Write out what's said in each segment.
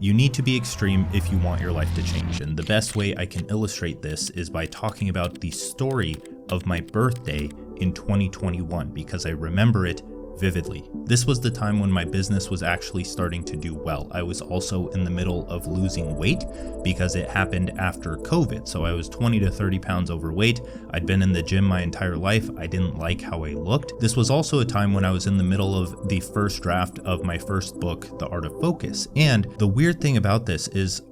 You need to be extreme if you want your life to change, and the best way I can illustrate this is by talking about the story of my birthday in 2021, because I remember it vividly. This was the time when my business was actually starting to do well. I was also in the middle of losing weight because it happened after COVID. So I was 20 to 30 pounds overweight. I'd been in the gym my entire life. I didn't like how I looked. This was also a time when I was in the middle of the first draft of my first book, The Art of Focus. And the weird thing about this is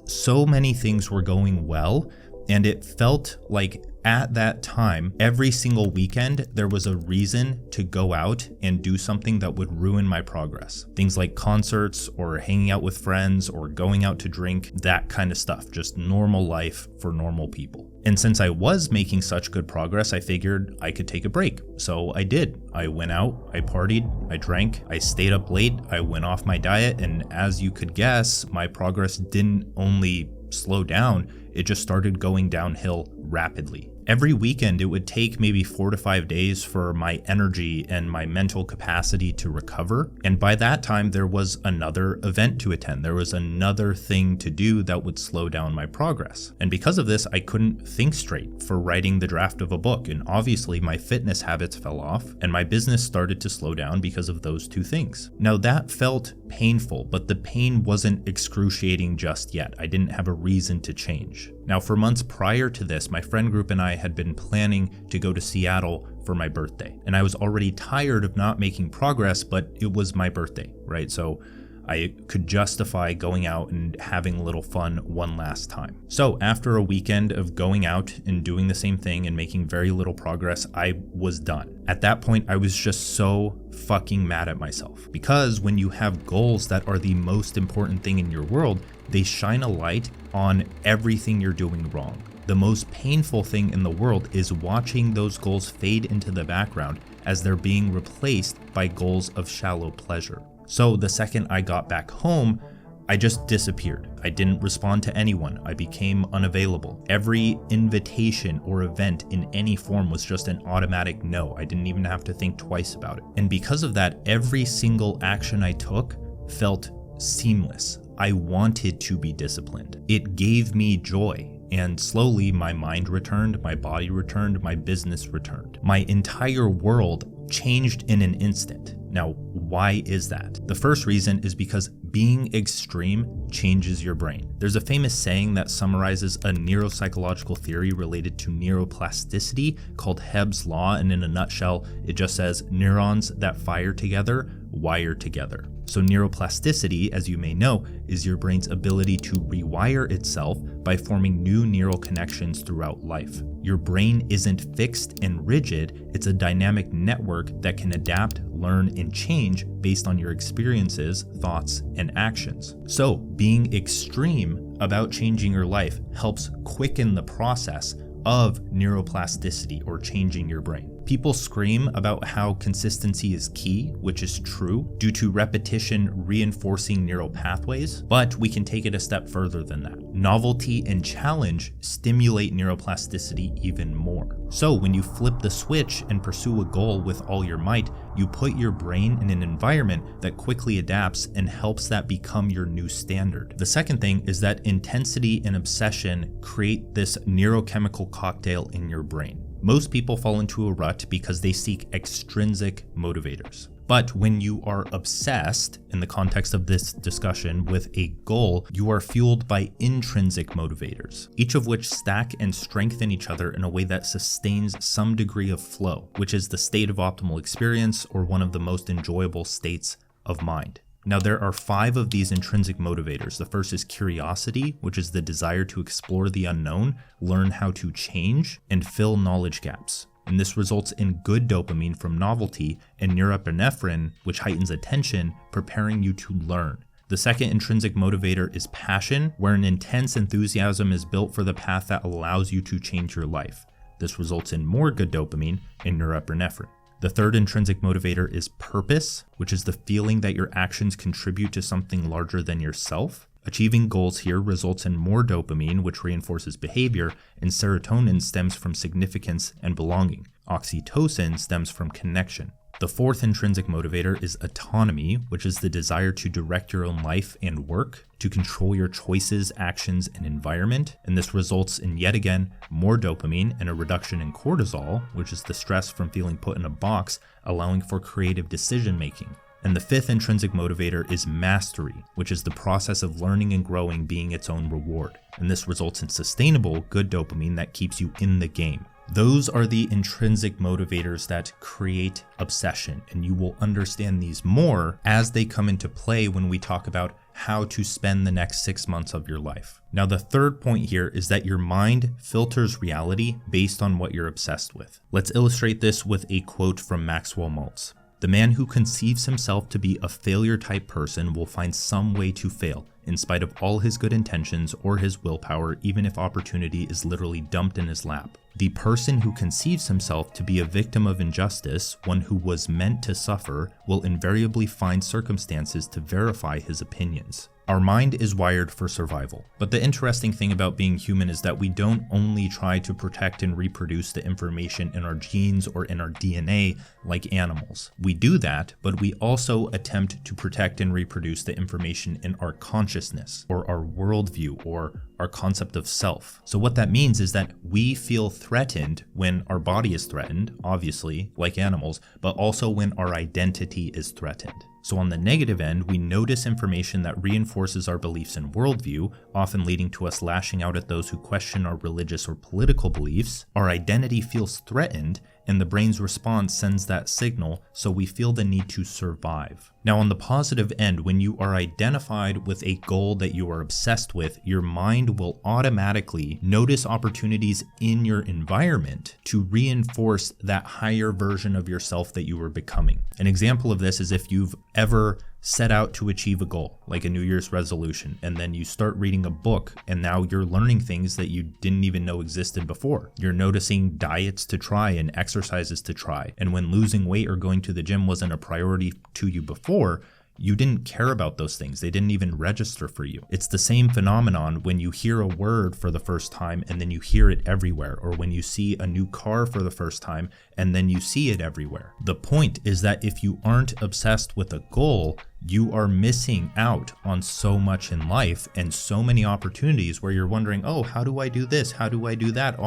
so many things were going well, and it felt like at that time, every single weekend, there was a reason to go out and do something that would ruin my progress. Things like concerts or hanging out with friends or going out to drink, that kind of stuff, just normal life for normal people. And since I was making such good progress, I figured I could take a break. So I did. I went out, I partied, I drank, I stayed up late, I went off my diet, and as you could guess, my progress didn't only slow down, it just started going downhill rapidly. Every weekend, it would take maybe 4 to 5 days for my energy and my mental capacity to recover. And by that time, there was another event to attend. There was another thing to do that would slow down my progress. And because of this, I couldn't think straight for writing the draft of a book. And obviously, my fitness habits fell off and my business started to slow down because of those two things. Now, that felt painful, but the pain wasn't excruciating just yet. I didn't have a reason to change. Now, for months prior to this, my friend group and I had been planning to go to Seattle for my birthday. And I was already tired of not making progress, but it was my birthday, right? So I could justify going out and having a little fun one last time. So after a weekend of going out and doing the same thing and making very little progress, I was done. At that point, I was just so fucking mad at myself, because when you have goals that are the most important thing in your world, they shine a light on everything you're doing wrong. The most painful thing in the world is watching those goals fade into the background as they're being replaced by goals of shallow pleasure. So the second I got back home, I just disappeared. I didn't respond to anyone. I became unavailable. Every invitation or event in any form was just an automatic no. I didn't even have to think twice about it. And because of that, every single action I took felt seamless. I wanted to be disciplined. It gave me joy. And slowly my mind returned, my body returned, my business returned. My entire world changed in an instant. Now, why is that? The first reason is because being extreme changes your brain. There's a famous saying that summarizes a neuropsychological theory related to neuroplasticity called Hebb's Law, and in a nutshell, it just says neurons that fire together wire together. So neuroplasticity, as you may know, is your brain's ability to rewire itself by forming new neural connections throughout life. Your brain isn't fixed and rigid, it's a dynamic network that can adapt, learn, and change based on your experiences, thoughts, and actions. So being extreme about changing your life helps quicken the process of neuroplasticity, or changing your brain. People scream about how consistency is key, which is true, due to repetition reinforcing neural pathways, but we can take it a step further than that. Novelty and challenge stimulate neuroplasticity even more. So when you flip the switch and pursue a goal with all your might, you put your brain in an environment that quickly adapts and helps that become your new standard. The second thing is that intensity and obsession create this neurochemical cocktail in your brain. Most people fall into a rut because they seek extrinsic motivators. But when you are obsessed, in the context of this discussion, with a goal, you are fueled by intrinsic motivators, each of which stack and strengthen each other in a way that sustains some degree of flow, which is the state of optimal experience, or one of the most enjoyable states of mind. Now, there are 5 of these intrinsic motivators. The first is curiosity, which is the desire to explore the unknown, learn how to change, and fill knowledge gaps. And this results in good dopamine from novelty and norepinephrine, which heightens attention, preparing you to learn. The second intrinsic motivator is passion, where an intense enthusiasm is built for the path that allows you to change your life. This results in more good dopamine and norepinephrine. The third intrinsic motivator is purpose, which is the feeling that your actions contribute to something larger than yourself. Achieving goals here results in more dopamine, which reinforces behavior, and serotonin stems from significance and belonging. Oxytocin stems from connection. The fourth intrinsic motivator is autonomy, which is the desire to direct your own life and work, to control your choices, actions, and environment. And this results in, yet again, more dopamine and a reduction in cortisol, which is the stress from feeling put in a box, allowing for creative decision making. And the fifth intrinsic motivator is mastery, which is the process of learning and growing being its own reward. And this results in sustainable, good dopamine that keeps you in the game. Those are the intrinsic motivators that create obsession, and you will understand these more as they come into play when we talk about how to spend the next 6 months of your life. Now, the third point here is that your mind filters reality based on what you're obsessed with. Let's illustrate this with a quote from Maxwell Maltz. "The man who conceives himself to be a failure type person will find some way to fail, in spite of all his good intentions or his willpower, even if opportunity is literally dumped in his lap. The person who conceives himself to be a victim of injustice, one who was meant to suffer, will invariably find circumstances to verify his opinions." Our mind is wired for survival. But the interesting thing about being human is that we don't only try to protect and reproduce the information in our genes or in our DNA like animals. We do that, but we also attempt to protect and reproduce the information in our consciousness or our worldview or our concept of self. So what that means is that we feel threatened when our body is threatened, obviously, like animals, but also when our identity is threatened. So on the negative end, we notice information that reinforces our beliefs and worldview, often leading to us lashing out at those who question our religious or political beliefs. Our identity feels threatened, and the brain's response sends that signal, so we feel the need to survive. Now, on the positive end, when you are identified with a goal that you are obsessed with, your mind will automatically notice opportunities in your environment to reinforce that higher version of yourself that you are becoming. An example of this is if you've ever set out to achieve a goal, like a New Year's resolution, and then you start reading a book and now you're learning things that you didn't even know existed before. You're noticing diets to try and exercises to try. And when losing weight or going to the gym wasn't a priority to you before, you didn't care about those things. They didn't even register for you. It's the same phenomenon when you hear a word for the first time and then you hear it everywhere, or when you see a new car for the first time and then you see it everywhere. The point is that if you aren't obsessed with a goal, you are missing out on so much in life and so many opportunities where you're wondering, oh, how do I do this? How do I do that?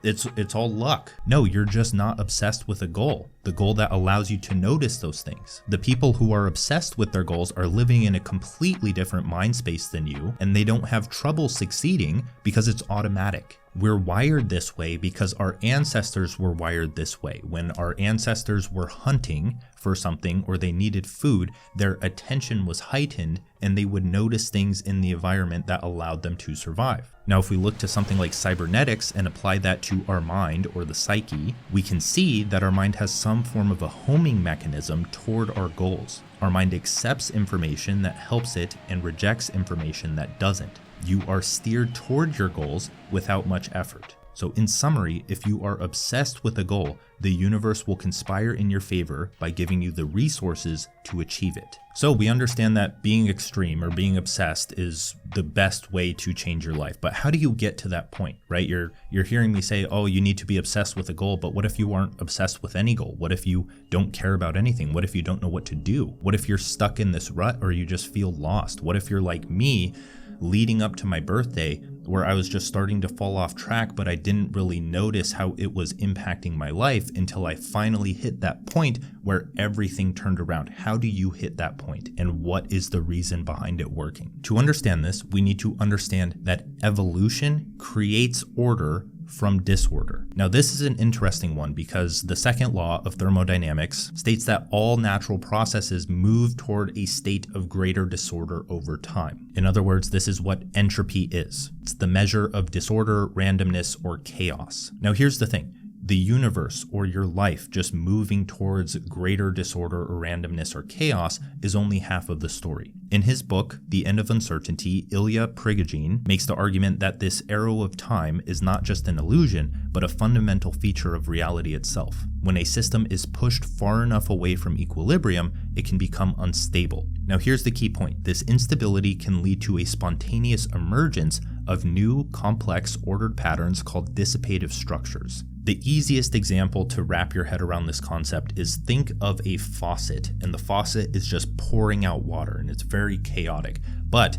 It's all luck. No, you're just not obsessed with a goal, the goal that allows you to notice those things. The people who are obsessed with their goals are living in a completely different mind space than you, and they don't have trouble succeeding because it's automatic. We're wired this way because our ancestors were wired this way. When our ancestors were hunting for something or they needed food, their attention was heightened and they would notice things in the environment that allowed them to survive. Now, if we look to something like cybernetics and apply that to our mind or the psyche, we can see that our mind has some form of a homing mechanism toward our goals. Our mind accepts information that helps it and rejects information that doesn't. You are steered toward your goals without much effort. So in summary, if you are obsessed with a goal, the universe will conspire in your favor by giving you the resources to achieve it. So we understand that being extreme or being obsessed is the best way to change your life. But how do you get to that point, right? You're hearing me say, oh, you need to be obsessed with a goal, but what if you aren't obsessed with any goal? What if you don't care about anything? What if you don't know what to do? What if you're stuck in this rut or you just feel lost? What if you're like me, leading up to my birthday, where I was just starting to fall off track, but I didn't really notice how it was impacting my life until I finally hit that point where everything turned around. How do you hit that point, and what is the reason behind it working? To understand this, we need to understand that evolution creates order from disorder. Now, this is an interesting one because the second law of thermodynamics states that all natural processes move toward a state of greater disorder over time. In other words, this is what entropy is. It's the measure of disorder, randomness, or chaos. Now, here's the thing. The universe or your life just moving towards greater disorder or randomness or chaos is only half of the story. In his book, The End of Uncertainty, Ilya Prigogine makes the argument that this arrow of time is not just an illusion, but a fundamental feature of reality itself. When a system is pushed far enough away from equilibrium, it can become unstable. Now here's the key point. This instability can lead to a spontaneous emergence of new, complex, ordered patterns called dissipative structures. The easiest example to wrap your head around this concept is think of a faucet, and the faucet is just pouring out water and it's very chaotic. But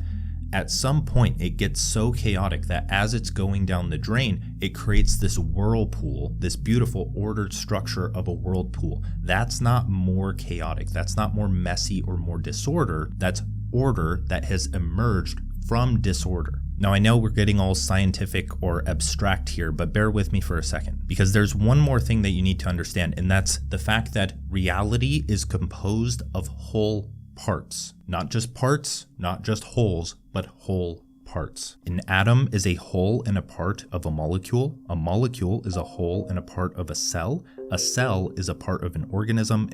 at some point it gets so chaotic that as it's going down the drain, it creates this whirlpool, this beautiful ordered structure of a whirlpool. That's not more chaotic. That's not more messy or more disorder. That's order that has emerged from disorder. Now, I know we're getting all scientific or abstract here, but bear with me for a second, because there's one more thing that you need to understand, and that's the fact that reality is composed of whole parts. Not just parts, not just wholes, but whole parts. An atom is a whole and a part of a molecule. A molecule is a whole and a part of a cell. A cell is a part of an organism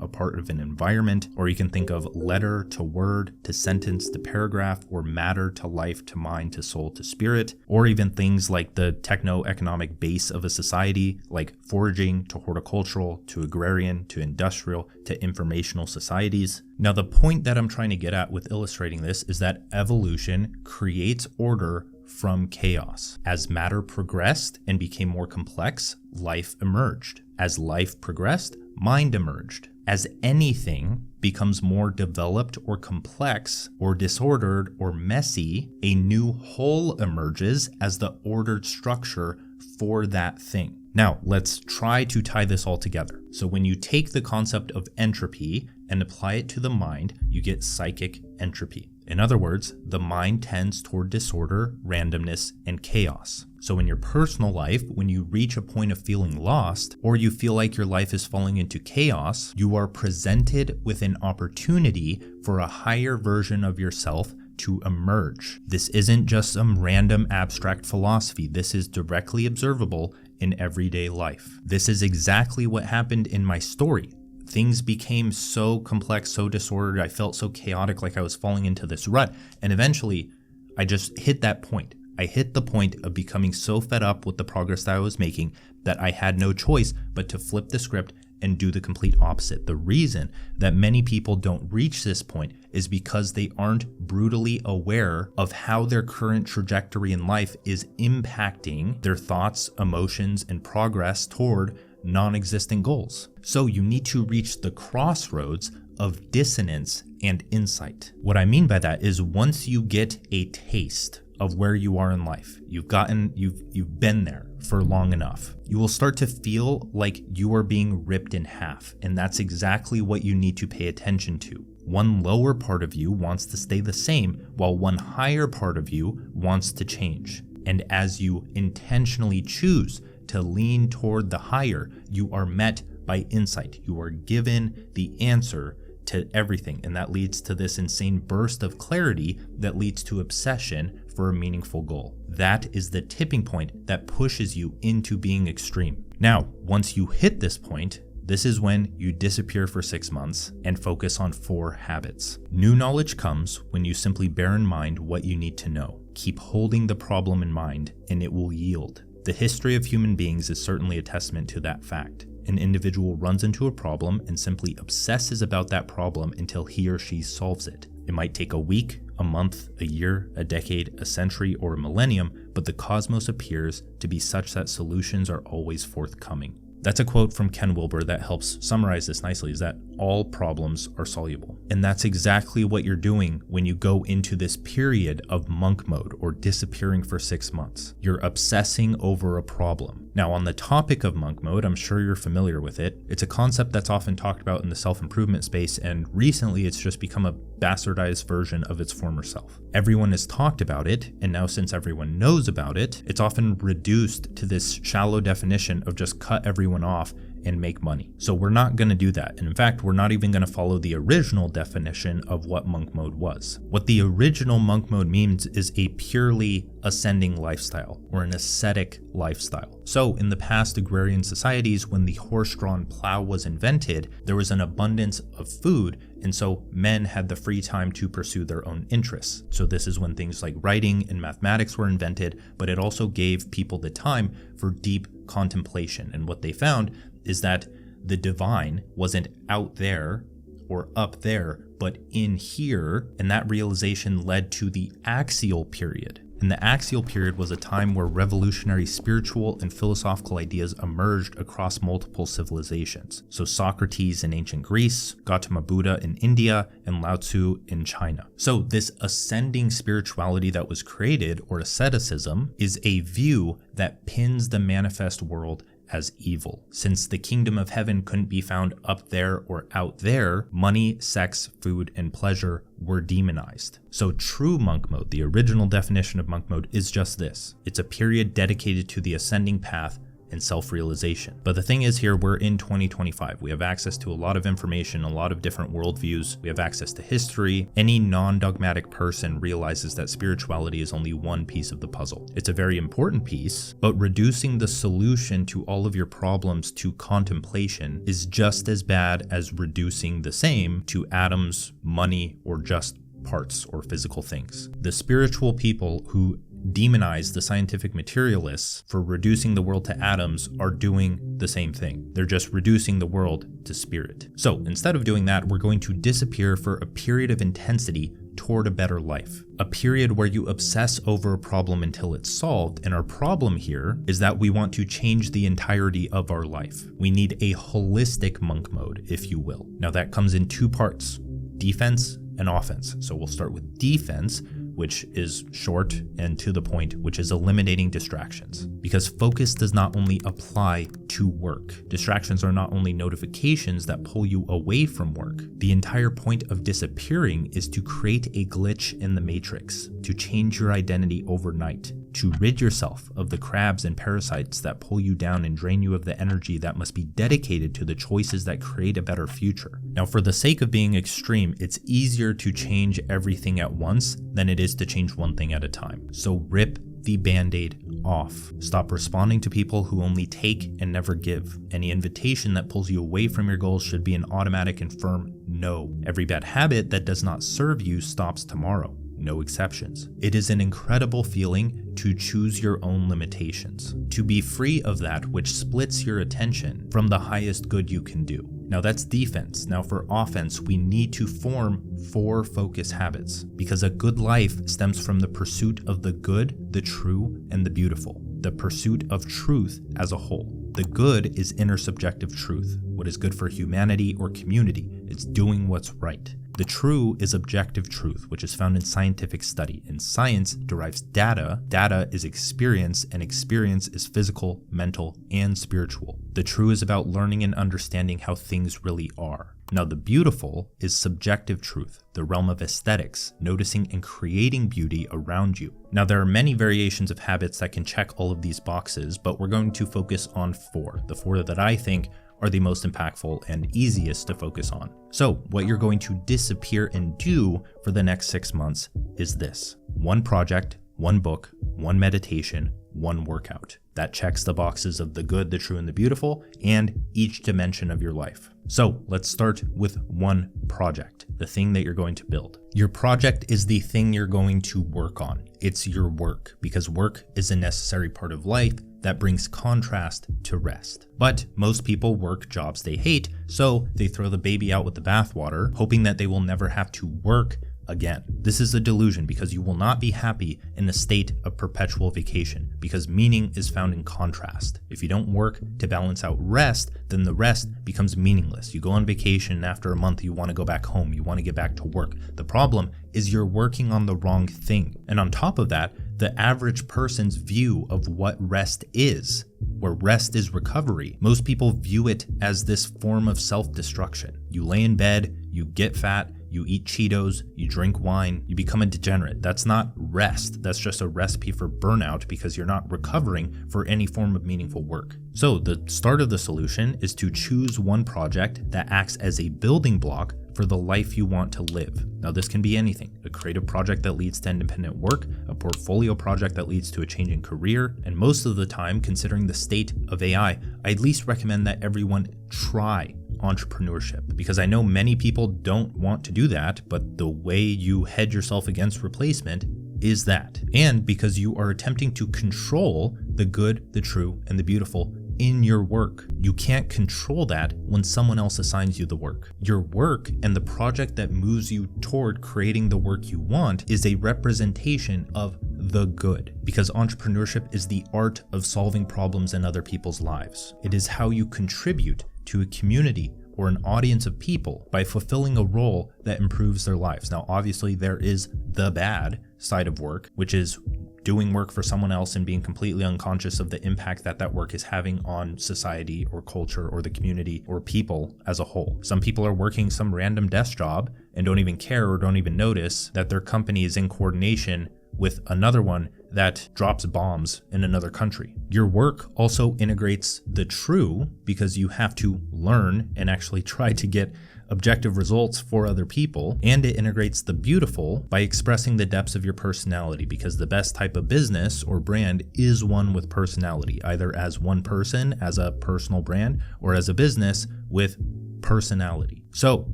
a part of an environment, or you can think of letter to word to sentence to paragraph, or matter to life to mind to soul to spirit, or even things like the techno-economic base of a society, like foraging to horticultural to agrarian to industrial to informational societies. Now, the point that I'm trying to get at with illustrating this is that evolution creates order from chaos. As matter progressed and became more complex, life emerged. As life progressed, mind emerged. As anything becomes more developed or complex or disordered or messy, a new whole emerges as the ordered structure for that thing. Now, let's try to tie this all together. So when you take the concept of entropy and apply it to the mind, you get psychic entropy. In other words, the mind tends toward disorder, randomness, and chaos. So in your personal life, when you reach a point of feeling lost, or you feel like your life is falling into chaos, you are presented with an opportunity for a higher version of yourself to emerge. This isn't just some random abstract philosophy. This is directly observable in everyday life. This is exactly what happened in my story. Things became so complex, so disordered. I felt so chaotic, like I was falling into this rut. And eventually, I just hit that point. I hit the point of becoming so fed up with the progress that I was making that I had no choice but to flip the script and do the complete opposite. The reason that many people don't reach this point is because they aren't brutally aware of how their current trajectory in life is impacting their thoughts, emotions, and progress toward non-existent goals. So you need to reach the crossroads of dissonance and insight. What I mean by that is once you get a taste of where you are in life, you've been there for long enough, you will start to feel like you are being ripped in half. And that's exactly what you need to pay attention to. One lower part of you wants to stay the same, while one higher part of you wants to change. And as you intentionally choose to lean toward the higher, you are met by insight. You are given the answer to everything, and that leads to this insane burst of clarity that leads to obsession for a meaningful goal. That is the tipping point that pushes you into being extreme. Now, once you hit this point, this is when you disappear for 6 months and focus on 4 habits. New knowledge comes when you simply bear in mind what you need to know. Keep holding the problem in mind, and it will yield. The history of human beings is certainly a testament to that fact. An individual runs into a problem and simply obsesses about that problem until he or she solves it. It might take a week, a month, a year, a decade, a century, or a millennium, but the cosmos appears to be such that solutions are always forthcoming. That's a quote from Ken Wilber that helps summarize this nicely, is that all problems are soluble. And that's exactly what you're doing when you go into this period of monk mode or disappearing for 6 months. You're obsessing over a problem. Now, on the topic of monk mode, I'm sure you're familiar with it. It's a concept that's often talked about in the self-improvement space, and recently it's just become a bastardized version of its former self. Everyone has talked about it, and now since everyone knows about it, it's often reduced to this shallow definition of just cut everyone off and make money. So we're not going to do that. And in fact, we're not even going to follow the original definition of what monk mode was. What the original monk mode means is a purely ascending lifestyle or an ascetic lifestyle. So in the past agrarian societies, when the horse-drawn plow was invented, there was an abundance of food, and so men had the free time to pursue their own interests. So this is when things like writing and mathematics were invented, but it also gave people the time for deep contemplation. And what they found is that the divine wasn't out there or up there, but in here, and that realization led to the axial period. And the axial period was a time where revolutionary spiritual and philosophical ideas emerged across multiple civilizations. So Socrates in ancient Greece, Gautama Buddha in India, and Lao Tzu in China. So this ascending spirituality that was created, or asceticism, is a view that pins the manifest world as evil. Since the kingdom of heaven couldn't be found up there or out there, money, sex, food, and pleasure were demonized. So true monk mode, the original definition of monk mode, is just this. It's a period dedicated to the ascending path and self-realization. But the thing is, here we're in 2025. We have access to a lot of information, a lot of different worldviews. We have access to history. Any non-dogmatic person realizes that spirituality is only one piece of the puzzle. It's a very important piece, but reducing the solution to all of your problems to contemplation is just as bad as reducing the same to atoms, money, or just parts or physical things. The spiritual people who demonize the scientific materialists for reducing the world to atoms are doing the same thing. They're just reducing the world to spirit. So instead of doing that, we're going to disappear for a period of intensity toward a better life. A period where you obsess over a problem until it's solved. And our problem here is that we want to change the entirety of our life. We need a holistic monk mode, if you will. Now that comes in two parts: defense and offense. So we'll start with defense, which is short and to the point, which is eliminating distractions. Because focus does not only apply to work. Distractions are not only notifications that pull you away from work. The entire point of disappearing is to create a glitch in the matrix, to change your identity overnight, to rid yourself of the crabs and parasites that pull you down and drain you of the energy that must be dedicated to the choices that create a better future. Now, for the sake of being extreme, it's easier to change everything at once than it is to change one thing at a time. So rip the band-aid off. Stop responding to people who only take and never give. Any invitation that pulls you away from your goals should be an automatic and firm no. Every bad habit that does not serve you stops tomorrow. No exceptions. It is an incredible feeling to choose your own limitations, to be free of that which splits your attention from the highest good you can do. Now that's defense. Now for offense, we need to form 4 focus habits, because a good life stems from the pursuit of the good, the true, and the beautiful. The pursuit of truth as a whole. The good is intersubjective truth, what is good for humanity or community. It's doing what's right. The true is objective truth, which is found in scientific study. And science derives data. Data is experience, and experience is physical, mental, and spiritual. The true is about learning and understanding how things really are. Now, the beautiful is subjective truth, the realm of aesthetics, noticing and creating beauty around you. Now, there are many variations of habits that can check all of these boxes, but we're going to focus on 4, the 4 that I think are the most impactful and easiest to focus on. So what you're going to disappear and do for the next 6 months is this: 1 project, 1 book, 1 meditation, 1 workout. That checks the boxes of the good, the true, and the beautiful, and each dimension of your life. So let's start with 1 project, the thing that you're going to build. Your project is the thing you're going to work on. It's your work, because work is a necessary part of life that brings contrast to rest. But most people work jobs they hate, so they throw the baby out with the bathwater, hoping that they will never have to work again. This is a delusion, because you will not be happy in a state of perpetual vacation, because meaning is found in contrast. If you don't work to balance out rest, then the rest becomes meaningless. You go on vacation, and after a month you want to go back home, you want to get back to work. The problem is you're working on the wrong thing. And on top of that, the average person's view of what rest is, where rest is recovery, most people view it as this form of self-destruction. You lay in bed, you get fat, you eat Cheetos, you drink wine, you become a degenerate. That's not rest. That's just a recipe for burnout, because you're not recovering for any form of meaningful work. So the start of the solution is to choose 1 project that acts as a building block for the life you want to live. Now this can be anything: a creative project that leads to independent work, a portfolio project that leads to a changing career, and most of the time, considering the state of AI, I at least recommend that everyone try entrepreneurship, because I know many people don't want to do that, but the way you hedge yourself against replacement is that. And because you are attempting to control the good, the true, and the beautiful in your work. You can't control that when someone else assigns you the work. Your work and the project that moves you toward creating the work you want is a representation of the good, because entrepreneurship is the art of solving problems in other people's lives. It is how you contribute to a community or an audience of people by fulfilling a role that improves their lives. Now, obviously, there is the bad side of work, which is doing work for someone else and being completely unconscious of the impact that that work is having on society or culture or the community or people as a whole. Some people are working some random desk job and don't even care or don't even notice that their company is in coordination with another one that drops bombs in another country. Your work also integrates the true because you have to learn and actually try to get objective results for other people, and it integrates the beautiful by expressing the depths of your personality, because the best type of business or brand is one with personality, either as one person, as a personal brand, or as a business with personality. So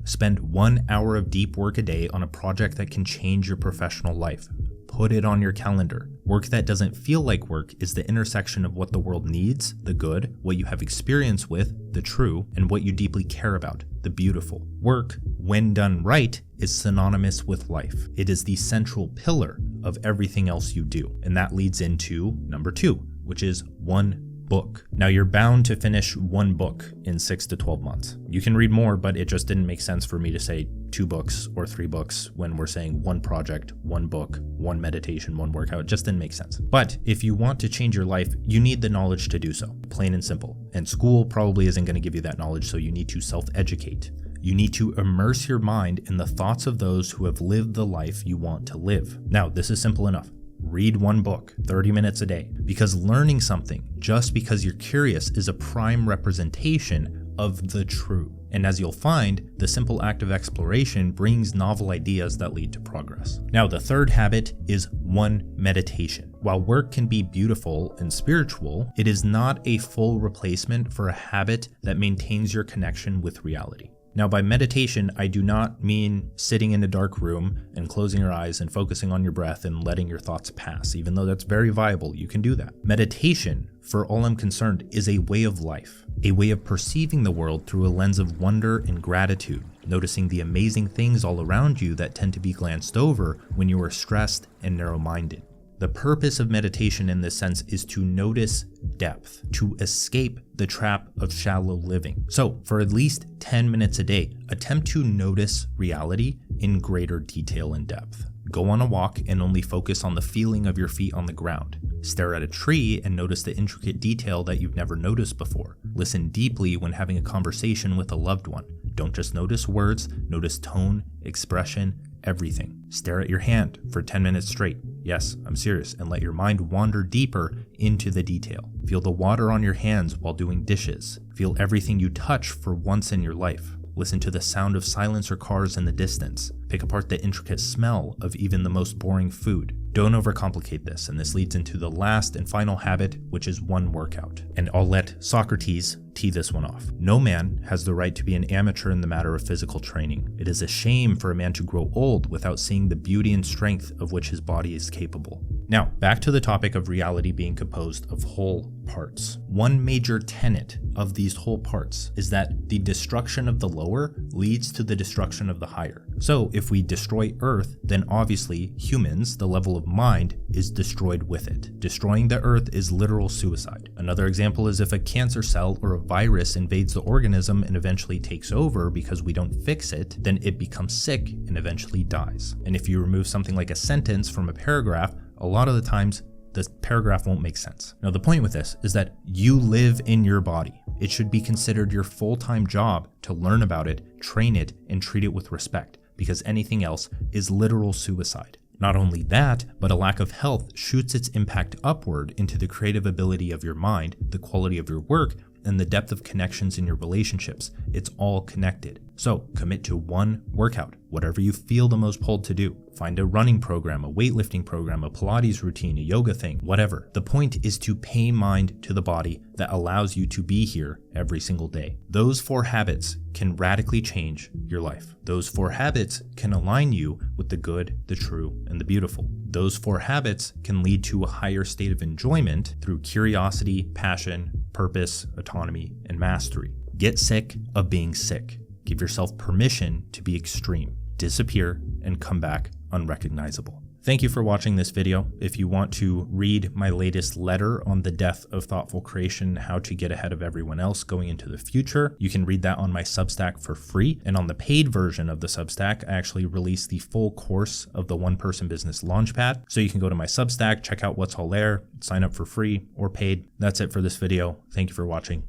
spend 1 hour of deep work a day on a project that can change your professional life. Put it on your calendar. Work that doesn't feel like work is the intersection of what the world needs, the good, what you have experience with, the true, and what you deeply care about, the beautiful. Work, when done right, is synonymous with life. It is the central pillar of everything else you do. And that leads into number 2, which is one book. Now, you're bound to finish one book in 6 to 12 months. You can read more, but it just didn't make sense for me to say 2 books or 3 books when we're saying one project, one book, one meditation, one workout. It just didn't make sense. But if you want to change your life, you need the knowledge to do so, plain and simple. And school probably isn't going to give you that knowledge, so you need to self-educate. You need to immerse your mind in the thoughts of those who have lived the life you want to live. Now, this is simple enough. Read one book, 30 minutes a day, because learning something just because you're curious is a prime representation of the true. And as you'll find, the simple act of exploration brings novel ideas that lead to progress. Now, the third habit is one meditation. While work can be beautiful and spiritual, it is not a full replacement for a habit that maintains your connection with reality. Now, by meditation, I do not mean sitting in a dark room and closing your eyes and focusing on your breath and letting your thoughts pass, even though that's very viable. You can do that. Meditation, for all I'm concerned, is a way of life, a way of perceiving the world through a lens of wonder and gratitude, noticing the amazing things all around you that tend to be glanced over when you are stressed and narrow-minded. The purpose of meditation in this sense is to notice depth, to escape the trap of shallow living. So for at least 10 minutes a day, attempt to notice reality in greater detail and depth. Go on a walk and only focus on the feeling of your feet on the ground. Stare at a tree and notice the intricate detail that you've never noticed before. Listen deeply when having a conversation with a loved one. Don't just notice words, notice tone, expression, everything. Stare at your hand for 10 minutes straight. Yes, I'm serious, and let your mind wander deeper into the detail. Feel the water on your hands while doing dishes. Feel everything you touch for once in your life. Listen to the sound of silence or cars in the distance. Pick apart the intricate smell of even the most boring food. Don't overcomplicate this, and this leads into the last and final habit, which is one workout. And I'll let Socrates tee this one off. No man has the right to be an amateur in the matter of physical training. It is a shame for a man to grow old without seeing the beauty and strength of which his body is capable. Now, back to the topic of reality being composed of whole parts. One major tenet of these whole parts is that the destruction of the lower leads to the destruction of the higher. So if we destroy Earth, then obviously humans, the level of mind, is destroyed with it. Destroying the Earth is literal suicide. Another example is if a cancer cell or a virus invades the organism and eventually takes over because we don't fix it, then it becomes sick and eventually dies. And if you remove something like a sentence from a paragraph, a lot of the times the paragraph won't make sense. Now, the point with this is that you live in your body. It should be considered your full-time job to learn about it, train it, and treat it with respect, because anything else is literal suicide. Not only that, but a lack of health shoots its impact upward into the creative ability of your mind, the quality of your work, and the depth of connections in your relationships. It's all connected. So commit to one workout, whatever you feel the most pulled to do. Find a running program, a weightlifting program, a Pilates routine, a yoga thing, whatever. The point is to pay mind to the body that allows you to be here every single day. Those 4 habits can radically change your life. Those 4 habits can align you with the good, the true, and the beautiful. Those 4 habits can lead to a higher state of enjoyment through curiosity, passion, purpose, autonomy, and mastery. Get sick of being sick. Give yourself permission to be extreme, disappear, and come back unrecognizable. Thank you for watching this video. If you want to read my latest letter on the death of thoughtful creation, how to get ahead of everyone else going into the future, you can read that on my Substack for free. And on the paid version of the Substack, I actually release the full course of the One Person Business Launchpad. So you can go to my Substack, check out what's all there, sign up for free or paid. That's it for this video. Thank you for watching.